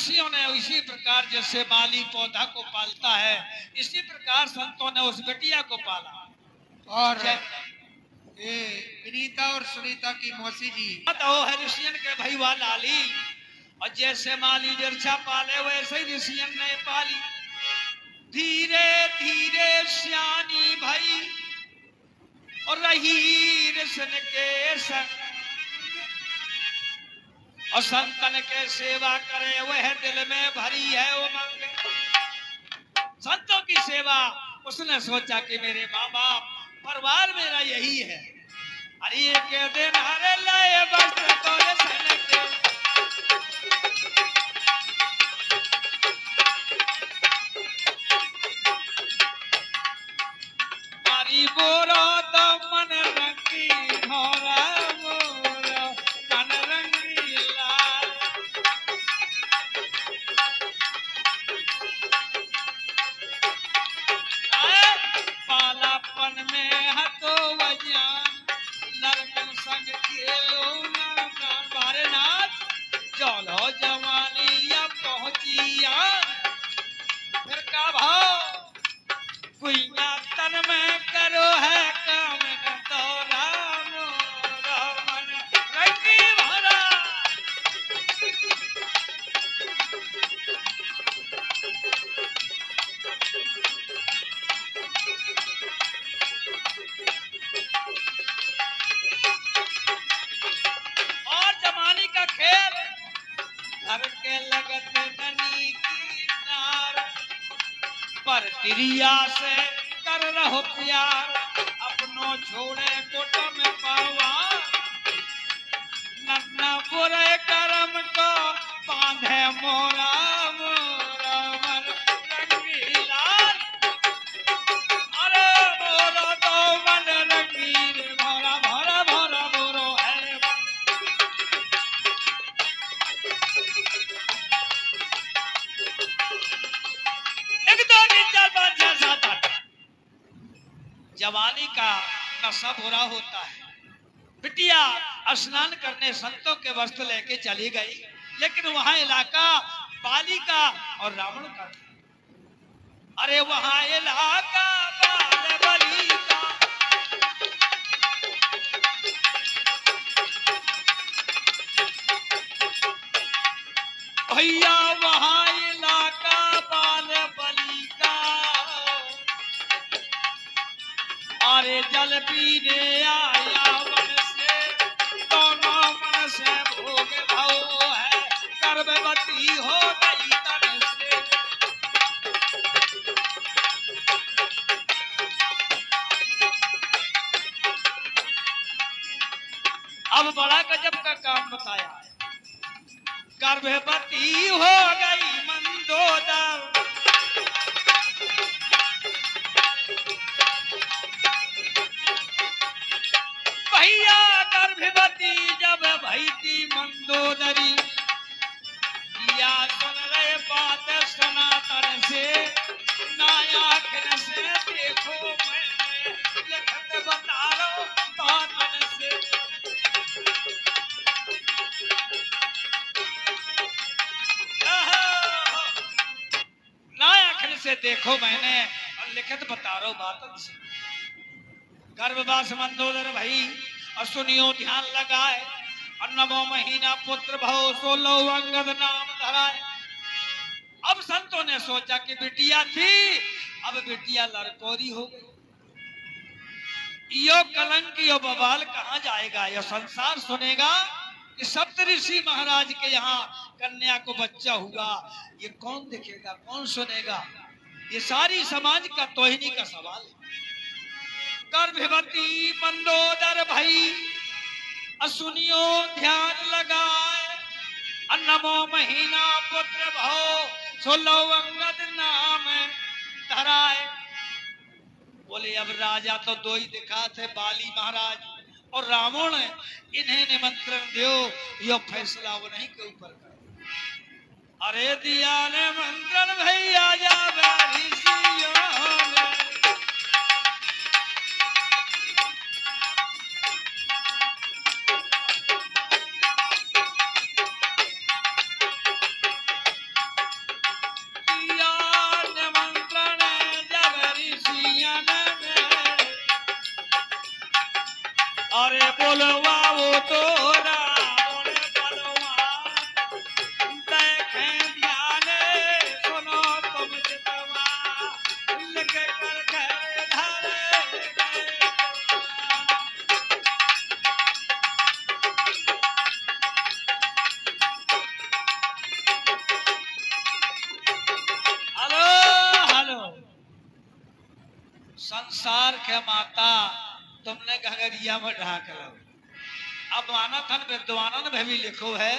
ऋषियों ने इसी प्रकार जैसे माली पौधा को पालता है, इसी प्रकार संतों ने उस बिटिया को पाला। और ये विनीता और सुनीता की मौसी जी तो है ऋषियन के भैया लाली, और जैसे माली बिरछा पाले वैसे ही ऋषियन ने पाली। धीरे धीरे श्यानी भई और रही ऋषियन के संग, और संतन के सेवा करे वह दिल में भरी है उमंग। संतों की सेवा, उसने सोचा कि मेरे माँ बाप परिवार मेरा यही है। अरे के दिन हरे लाए वस्त्र तोरे सन के, हरी बोरो तो मन रंगी मोरा मोरा मन रंगी लाल। पालापन में हतो वज्ञान, नरकन संग खेलो नान। भारनाथ चलो जवानी अब पहुंचिया, फिर का भाव कुइया तन में करो है काम तो राम रामन रंगी भरा। और जमानी का खेल, घर के लगत ननी की नार, पर क्रिया से कर रहो प्यार। अपनो छोड़े कुटुम पवार, नन्ना बुरे कर्म को बांधे मोरा मोरा मन रंगीलाल। अरे मोरा तो मन रंगील भरा भरा भरा मोरो है। एक दो तीन चार पाँच छह सात आठ, जवानी का नशा बुरा होता है। बिटिया स्नान करने संतों के वस्त्र लेके चली गई, लेकिन वहां इलाका बाली का और रावण का। अरे वहां इलाका बाल बली का, भैया वहां इलाका बाल बली का। अरे जल पीने आया वन से, दोनों मन से भोग भाव है, गर्भवती हो गई तन से। अब बड़ा गजब का काम बताया, गर्भवती हो गई मंदोदर। भैया गर्भवती जब भई थी मंदोदरी, या सुन रहे बात सनातन से, नायाखिन से देखो मैंने लिखत बता रो तातन से। नायाखिन से देखो मैंने और लिखत बता रो बातन से। गर्भवास मंदोदर भई और सुनियो ध्यान लगाए, और 9वां महीना पुत्र भव 16 अंगद नाम धराए। अब संतों ने सोचा कि बिटिया थी, अब बिटिया लड़कोरी हो गई। यो कलंक यो बवाल कहाँ जाएगा? यह संसार सुनेगा कि सप्तऋषि महाराज के यहाँ कन्या को बच्चा हुआ। ये कौन देखेगा, कौन सुनेगा? ये सारी समाज का तोहिनी का सवाल है। गर्भवती मंदोदर भई सुनियो ध्यान लगाए, 9वां महीना पुत्र भव 16 अंगद नाम धराए। बोले अब राजा तो दो ही दिखा थे, बाली महाराज और रावण। इन्हें निमंत्रण दो, यो फैसला वो नहीं के ऊपर कर। अरे दिया ने मंत्रण भैया जा के माता तुमने घगरिया में ढाक लो। अब मानथन विद्वानन में भी लिखो है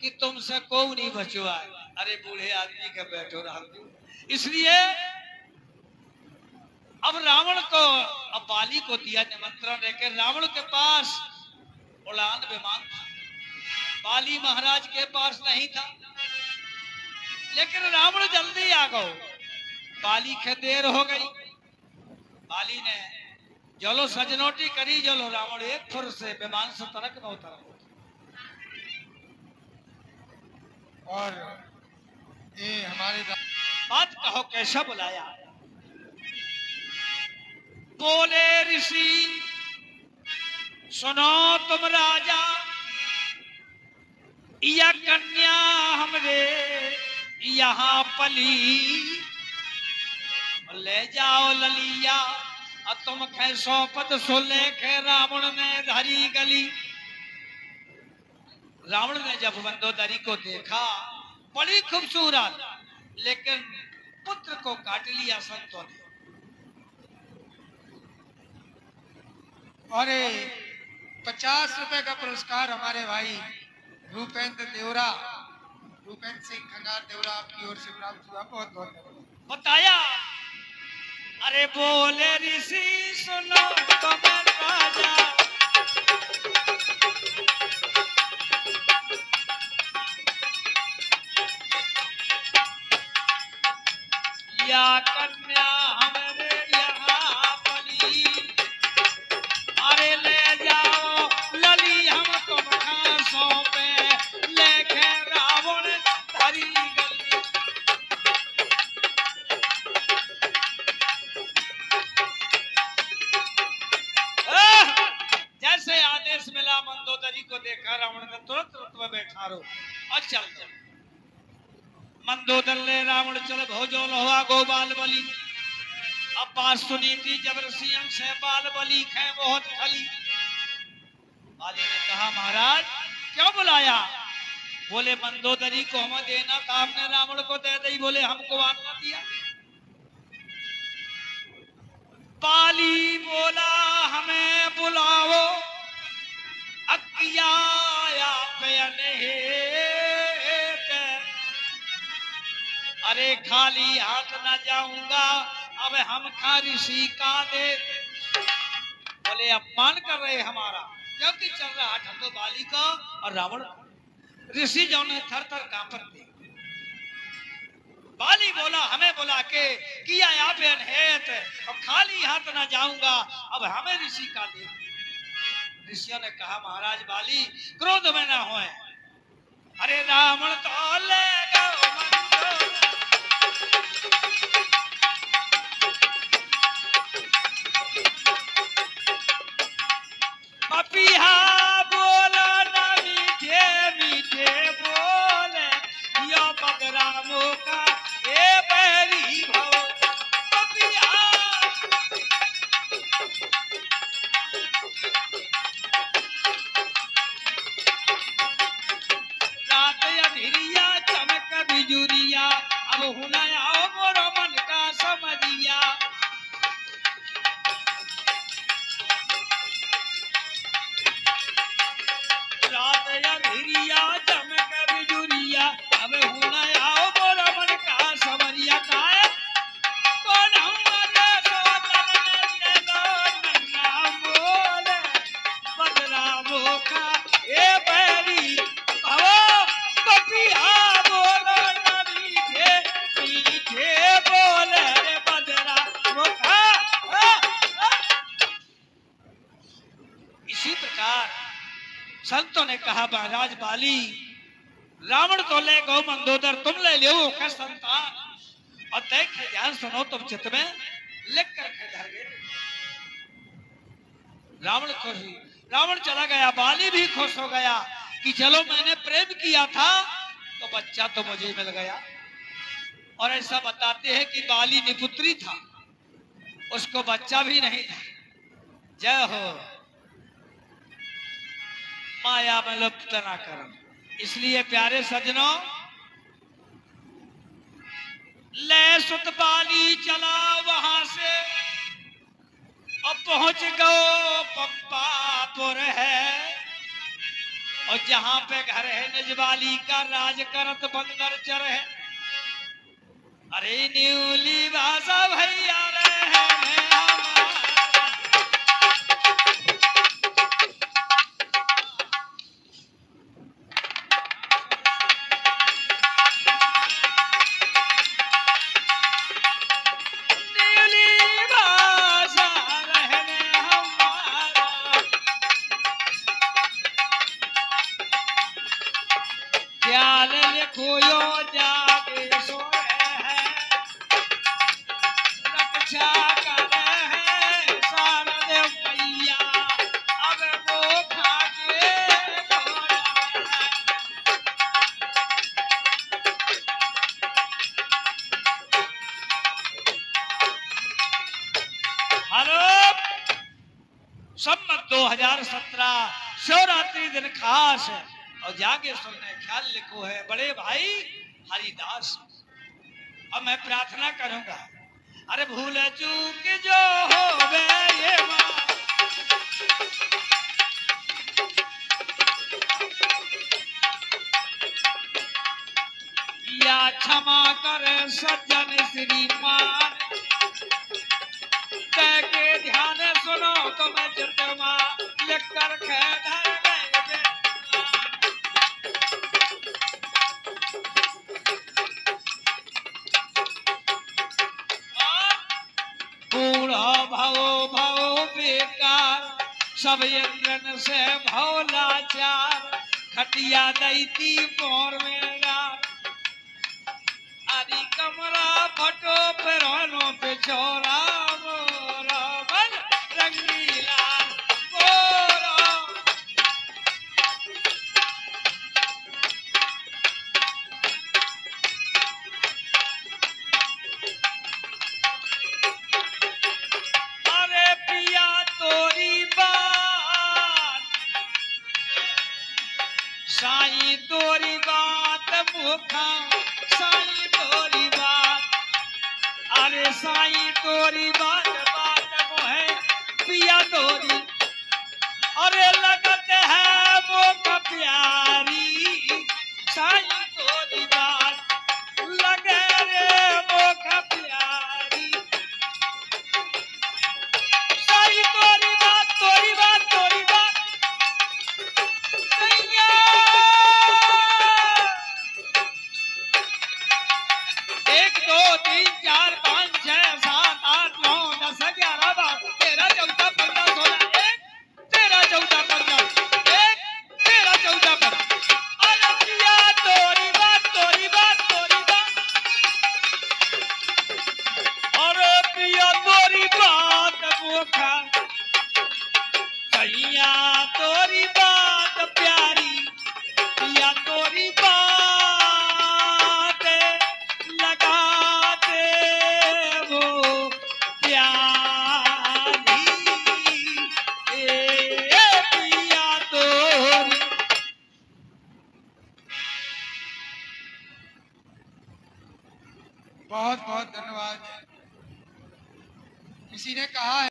कि तुमसे को नहीं बचवा। अरे बूढ़े आदमी के बैठो रहा। इसलिए अब रावण को, अब बाली को दिया निमंत्रण लेकर। रावण के पास उड़ान विमान था, बाली महाराज के पास नहीं था। लेकिन रावण जल्दी आ गए, बाली के देर हो गई। बाली ने जलो सजनोटी करी, जलो रावण एक फुर से विमान से तनक न उतरा। और ये हमारे बात कहो कैसा बुलाया। बोले ऋषि सुनो तुम राजा, यह कन्या हमरे यहाँ पली, ले जाओ ललिया और तुम खे सौपत सो लेखे रावण ने धरी गली। रावण ने जब मंदोदरी को देखा, बड़ी खूबसूरत, लेकिन पुत्र को काट लिया संतों ने। और 50 रुपए का पुरस्कार हमारे भाई रूपेंद्र देवरा, रूपेंद्र सिंह खंगार देवरा आपकी ओर से प्राप्त हुआ। बहुत बहुत धन्यवाद। बताया। अरे बोले ऋषि सुनो तुम राजा, या कन्या हमरे यहाँ पली, अरे ले जाओ लली हम तुमका सौंपे, लेके रावण धरी गली। जैसे आदेश मिला, मंदोदरी को देखा रावण ने तुरंत रथ में बैठा रो और चल चल। मंदोदर ले रावण चल भोजो लोहा गोपाल बलि, अब बात सुनी थी जब ऋषियों से बाल बलि खे बहुत खली। बाली ने कहा महाराज क्यों बुलाया। बोले मंदोदरी को हमें देना था, आपने रावण को दे दी। बोले हमको आना दिया। बाली बोला हमें बुलाओ, अकिया अरे खाली हाथ न जाऊंगा, अब हम खा ऋषि का दे। बोले अपमान कर रहे हमारा, क्योंकि चल रहा ठंडो बाली का और रावण। ऋषि जो ने थर थर कांपत थे। बाली बोला हमें बुला के किया यहाँ पे अनहेत, अब खाली हाथ न जाऊंगा, अब हमें ऋषि का दे। ऋषियों ने कहा महाराज बाली क्रोध में ना होए। अरे रावण तो ले गो मंदोदरी, पपिया बोलो ना मीठे मीठे बोले, यो बदरामो का ए बैरी भव। पपिया रात अंधेरिया चमक बिजुरिया, अब हुना आओ मोरो मन का समझिया। रात अंधेरिया चमक बिजुरिया, अब हुना आओ मोरो मन का समझिया। काहे कौन हमारे तो करने दो नन्ना बोले, बदरामो का ए बैरी भव। पपिया बोलो ना मीठे मीठे बोले, रे बदरामो का। इसी प्रकार संतों ने कहा महाराज बाली रावण को ले गो मंदोदर, तुम ले लो का संतान और देख ध्यान सुनो तुम चित्त में लिख कर धर गए। रावण खुश, रावण चला गया, बाली भी खुश हो गया कि चलो मैंने प्रेम किया था तो बच्चा तो मुझे मिल गया। और ऐसा बताते हैं कि बाली निपुत्री था, उसको बच्चा भी नहीं था। जय हो, माया में लुप्त ना कर। इसलिए प्यारे सजनों, ले सुत बाली चला वहां से, और पहुंच गो पप्पापुर है, और जहां पे घर है निजवाली का राज करत बंदर चर है। अरे न्यूली भाषा भैया रे खोयो जागे सोए है, रक्षा करे है शारद मैया, अब वो खाके खोया है। हेलो, सम्मत 2017 शिवरात्रि दिन खास है, और जागे सुनने ख्याल लिखो है बड़े भाई हरिदास। अब मैं प्रार्थना करूंगा, अरे भूल चूक जो होवे ये मां, या क्षमा करे सज्जन श्रीमान, कह के ध्यान सुनो तो मैं चितमा लिख कर धर गए। बूढ़ा भवो भवो बेकार, सब इंद्रन से भौलाचार, खटिया दैती मोर मेरा, आदि कमरा फटो पेरानो पे छोरा मोरा बन रंगीला गोरा। अरे पिया तोरी बात, साईं तोरी बात मुखा, साईं तोरी बात, अरे साईं तोरी बात बात मोहे पिया तोरी, अरे लगत है मुख प्यारी, साईं तोरी बात लगे रे मुख प्यारी, साईं तोरी बात तोरी बात तोरी बात सैया। 1 2 3 4 5 6 7 8 9 10 11 12 13 14 15 16 1 13 14 15 1 13 14 15। अरे पिया तोरी बात तोरी बात तोरी बात, अरे पिया तोरी बात मुखा, सैया तोरी बात प्यारी, पिया तोरी बात लगाते वो प्यारी, पिया तोरी। बहुत बहुत धन्यवाद। किसी ने कहा है